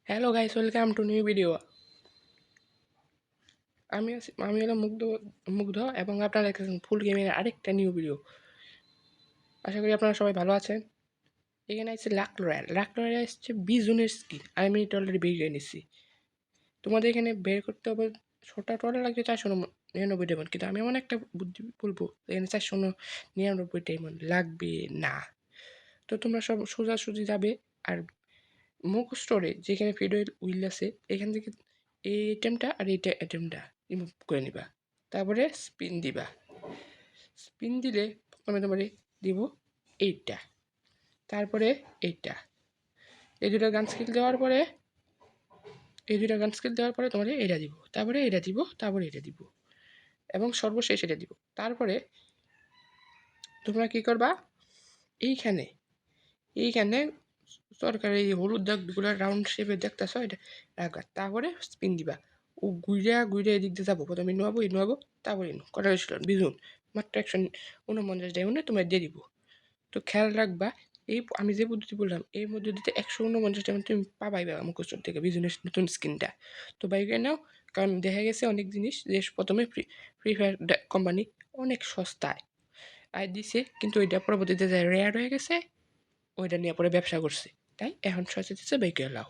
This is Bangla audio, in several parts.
Hello guys, welcome to new video. আমি হলাম মুগ্ধ এবং আপনারা দেখতেছেন ফুল গেমের আরেকটা নিউ ভিডিও। আশা করি আপনারা সবাই ভালো আছেন। এখানে আছে লাক রয়্যাল আসছে 20 জনের স্কিন। আমি এটা অলরেডি বের করে নিচ্ছি। তোমাদের এখানে বের করতে হবে ছোটা টোটাল লাগবে 499 ডায়মন্ড, কিন্তু আমি এমন একটা বুদ্ধি বলবো এখানে 499 ডায়মন্ড লাগবে না। তো তোমরা সব সোজাসুজি যাবে আর মুখ স্টোরে যেখানে ফিডোয়েল উইল আছে এখান থেকে এই আইটেমটা আর এইটা আইটেমটা রিমুভ করে নিবা। তারপরে স্পিন দিবা। স্পিন দিলে প্রথমে তোমারে দিব এইটা, তারপরে এইটা। এই দুটো গান স্কিল দেওয়ার পরে তোমারে এটা দিব, তারপরে এটা দিব, তারপরে এটা দিব এবং সর্বশেষ এটা দিব। তারপরে তোমরা কি করবা, এইখানে এইখানে সরকারি এই হলুদ দাগগুলো রাউন্ড শেপে দেখতেছ এটা রাখবা, তারপরে স্পিন দিবা। ও ঘুরে এদিক দিয়ে যাবো, প্রথমে নোয়াবো তারপরে কটা হয়েছিল বিজুন মাত্র 149 ডায়মন্ডে তোমার দিয়ে দিব। তো খেয়াল রাখবা, এই আমি যে পদ্ধতি বললাম এই পদ্ধতিতে 149 ডায়মন্ড তুমি পাবাই মুখস্থ থেকে বিজুনের নতুন স্কিনটা। তো বাইকে নাও, কারণ দেখা গেছে অনেক জিনিস যে প্রথমে ফ্রি ফায়ার কোম্পানি অনেক সস্তায় আয় দিছে, কিন্তু ওইটা পরবর্তীতে যায় রেয়ার হয়ে গেছে, ওইটা নিয়ে পরে ব্যবসা করছে। তাই এখন সচেতন দিচ্ছে বাইকে লাও,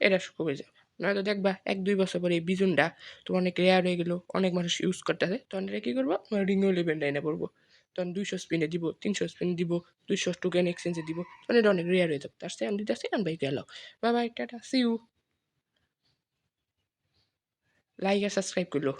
এটা কমে যাবে। নয়তো দেখবা 1-2 বছর পরে এই বিজুনটা তোমার অনেক রেয়ার হয়ে গেলো, অনেক মানুষ ইউজ করতেছে, তখন এটা কী করবো, তোমার রিনিউ ইলেভেনটা এনে পড়বো। তখন 200 স্পিনে দিব, 300 স্পিন দিব, 200 টোকেন এক্সচেঞ্জে দিব, তখন এটা অনেক রেয়ার হয়ে যাবে। তার সাথে আমি দিতেছি আমি বাইকে লাও। বাই বাই, টাটা, সি ইউ। লাইক আর সাবস্ক্রাইব করলো।